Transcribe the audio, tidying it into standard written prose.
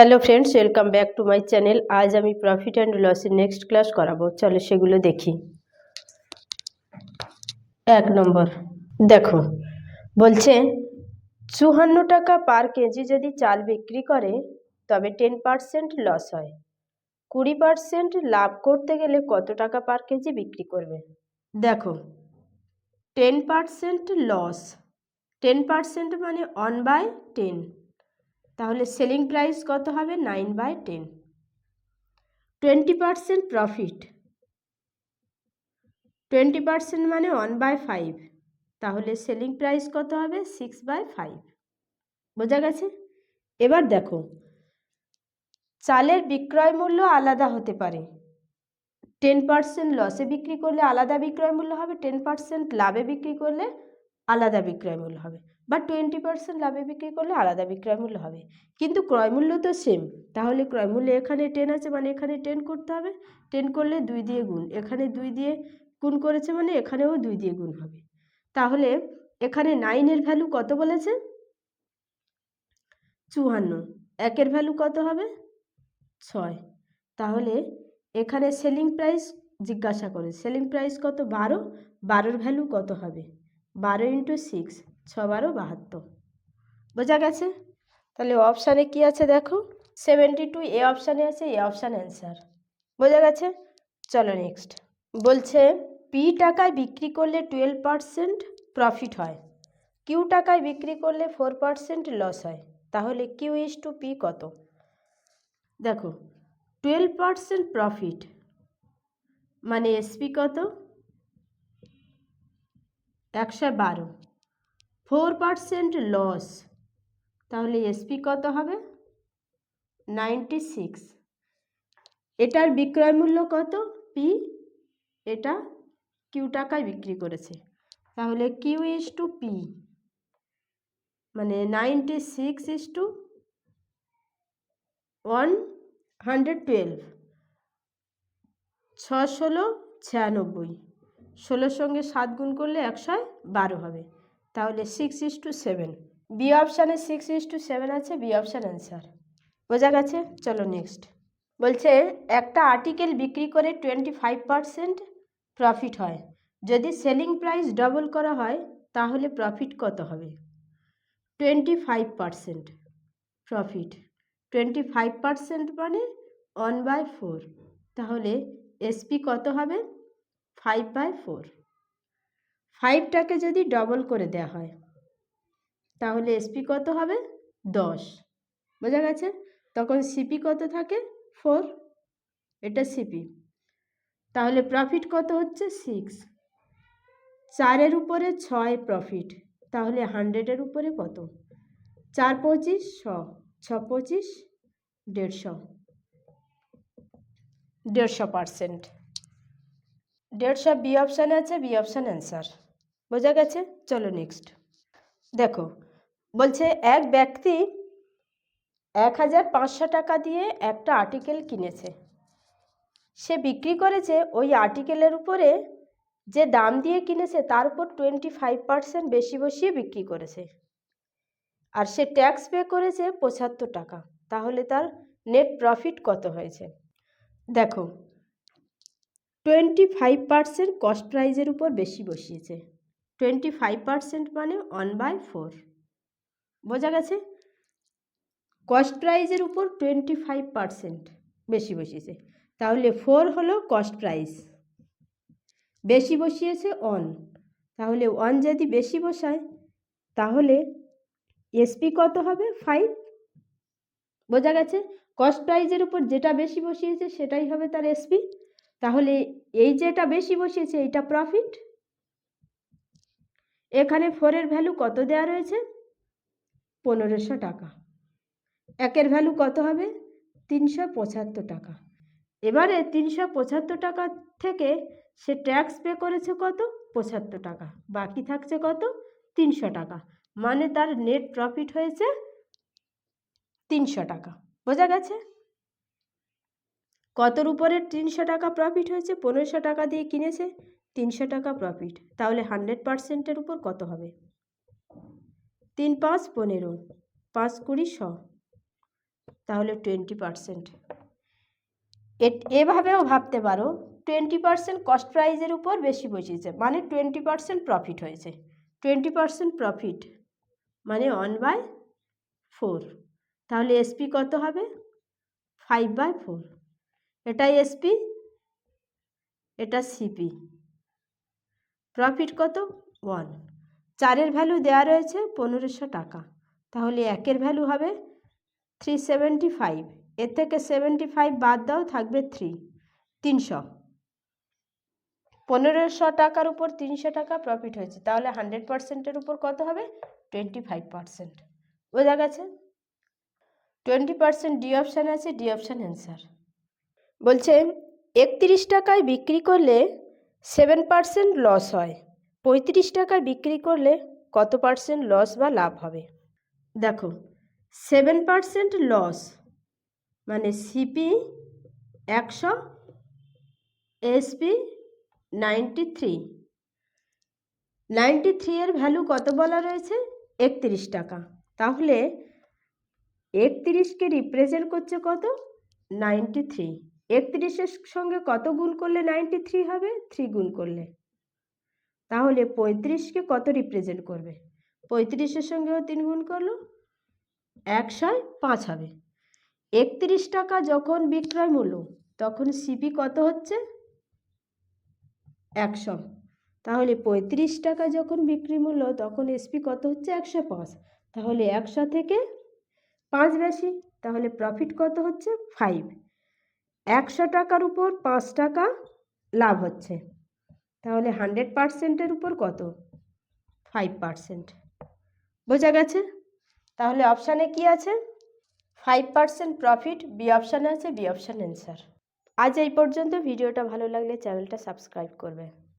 Hello friends, welcome back to my channel. আজ আমি profit and লসের নেক্সট ক্লাস করাবো। চলো সেগুলো দেখি। 1 নম্বর দেখো, বলছে 54 টাকা পার কেজি যদি চাল বিক্রি করে তবে 10% লস হয়। 20% লাভ করতে গেলে কত টাকা পার কেজি বিক্রি করবে? দেখো, 10% লস, 10% মানে 1/10, তাহলে সেলিং প্রাইস কত হবে? 9/10। 20% প্রফিট, 20% মানে 1/5, তাহলে সেলিং প্রাইস কত হবে? 6/5। বোঝা গেছে? এবার দেখো, চালের বিক্রয় মূল্য আলাদা হতে পারে। 10% লসে বিক্রি করলে আলাদা বিক্রয় মূল্য হবে, 10% লাভে বিক্রি করলে আলাদা বিক্রয় মূল্য হবে, বা 20% লাভে বিক্রি করলে আলাদা বিক্রয় মূল্য হবে। কিন্তু ক্রয় মূল্য তো সেম, তাহলে ক্রয় মূল্য এখানে 10 আছে মানে এখানে 10 করতে হবে। 10 করলে 2 দিয়ে গুণ, এখানে 2 দিয়ে গুণ করেছে মানে এখানেও 2 দিয়ে গুণ হবে। তাহলে এখানে 9 এর ভ্যালু কত বলেছে? 54। একের ভ্যালু কত হবে? 6। তাহলে এখানে সেলিং প্রাইস জিজ্ঞাসা করে, সেলিং প্রাইস কত? 12। 12-র ভ্যালু কত হবে? 12 × 6, 6 × 12 72। বোঝা গেছে? তাহলে অপশানে কি আছে দেখো, 72 এ অপশানে আছে, এ অপশান অ্যান্সার। বোঝা গেছে? চলো নেক্সট। বলছে পি টাকায় বিক্রি করলে 12% প্রফিট হয়, কিউ টাকায় বিক্রি করলে 4% লস হয়, তাহলে Q/P কত? দেখো, 12% প্রফিট মানে এসপি কত? 112। 4% লস, তাহলে এসপি কত হবে? 96। এটার বিক্রয় মূল্য কত? পি, এটা কিউ টাকায় বিক্রি করেছে, তাহলে Q/P মানে 96/112। 6 ষোলো 96, 16-র সঙ্গে 7 গুণ করলে 112 হবে, তাহলে 6:7। বি অপশানে 6:7 আছে, বি অপশান অ্যান্সার। বোঝা গেছে? চলো নেক্সট। বলছে একটা আর্টিকেল বিক্রি করে 25% প্রফিট হয়, যদি সেলিং প্রাইস ডবল করা হয় তাহলে প্রফিট কত হবে? 25% প্রফিট, 25% মানে 1/4, তাহলে এসপি কত হবে? 5/4। 5টাকে যদি ডবল করে দেওয়া হয় তাহলে এসপি কত হবে? 10। বোঝা গেছে? তখন সিপি কত থাকে? 4। এটা সিপি, তাহলে প্রফিট কত হচ্ছে? 6। 4-এর উপরে 6 প্রফিট, তাহলে 100-এর উপরে কত? 4 25 100, 6 25 150, 150%। 150 বি অপশানে আছে, বি অপশান অ্যান্সার। বোঝা গেছে? চলো নেক্সট। দেখো, বলছে এক ব্যক্তি 1500 টাকা দিয়ে একটা আর্টিকেল কিনেছে, সে বিক্রি করেছে ওই আর্টিকেলের উপরে যে দাম দিয়ে কিনেছে তার উপর 25% বেশি বসিয়ে বিক্রি করেছে, আর সে ট্যাক্স পে করেছে 75 টাকা, তাহলে তার নেট প্রফিট কত হয়েছে? দেখো, 25% কস্ট প্রাইজের উপর বেশি বসিয়েছে, 25% মানে 1/4। বোঝা গেছে? কস্ট প্রাইজের উপর 25% বেশি বসিয়েছে, তাহলে 4 হলো কস্ট প্রাইস, বেশি বসিয়েছে 1, তাহলে 1 যদি বেশি বসায় তাহলে এসপি কত হবে? 5। বোঝা গেছে? কস্ট প্রাইজের উপর যেটা বেশি বসিয়েছে সেটাই হবে তার এসপি, তাহলে এই যেটা বেশি বসিয়েছে এইটা প্রফিট। এখানে 4-এর ভ্যালু কত দেওয়া রয়েছে? 1500 টাকা। একের ভ্যালু কত হবে? 375 টাকা। এবারে 375 টাকা থেকে সে ট্যাক্স পে করেছে কত? 75 টাকা, বাকি থাকছে কত? 300 টাকা, মানে তার নেট প্রফিট হয়েছে 300 টাকা। বোঝা গেছে? কতর উপরে 300 টাকা প্রফিট হয়েছে? 1500 টাকা দিয়ে কিনেছে, 300 টাকা প্রফিট, তাহলে 100%-এর উপর কত হবে? 3 5 15, 5 20 100, তাহলে 20%। এভাবেও ভাবতে পারো 20% কস্ট প্রাইজের উপর বেশি বসিয়েছে মানে 20% প্রফিট হয়েছে। 20% প্রফিট মানে 1/4। তাহলে এসপি কত হবে? 5/4। এটাই এসপি, এটা সিপি। প্রফিট কত? 1। 4-এর ভ্যালু দেওয়া রয়েছে 1500 টাকা, তাহলে 1-এর ভ্যালু হবে 375। এর থেকে 75 বাদ দাও, থাকবে 300। 1500 টাকার উপর 300 টাকা প্রফিট হয়েছে, তাহলে 100%-এর উপর কত হবে? 25%। বোঝা গেছে? 20% ডি অপশান আছে, ডি অপশান অ্যান্সার। বলছে 31 টাকায় বিক্রি করলে 7% লস হয়, 35 টাকায় বিক্রি করলে কত পার্সেন্ট লস বা লাভ হবে? দেখো 7% লস মানে সিপি 100, এসপি 93। 93-এর ভ্যালু কত বলা রয়েছে? 31 টাকা। তাহলে 31কে রিপ্রেজেন্ট করছে কত? 93। 31-এর সঙ্গে কত গুণ করলে 93 হবে? 3 গুণ করলে। তাহলে 35কে কত রিপ্রেজেন্ট করবে? 35-এর সঙ্গেও 3 গুণ করলো, 105 হবে। 31 টাকা যখন বিক্রয় মূল্য, তখন সিপি কত হচ্ছে? 100। তাহলে 35 টাকা যখন বিক্রি মূল্য, তখন এসপি কত হচ্ছে? 105। তাহলে 100 থেকে 5 বেশি, তাহলে প্রফিট কত হচ্ছে? 5। 100 টাকার উপর 5 টাকা লাভ হচ্ছে, তাহলে 100%-এর উপর কত? 5%। বোঝা গেছে? তাহলে অপশানে কি আছে? 5% প্রফিট। বি অপশানে আছে, বি অপশান অ্যান্সার। আজ এই পর্যন্ত। ভিডিওটা ভালো লাগলে চ্যানেলটা সাবস্ক্রাইব করবে।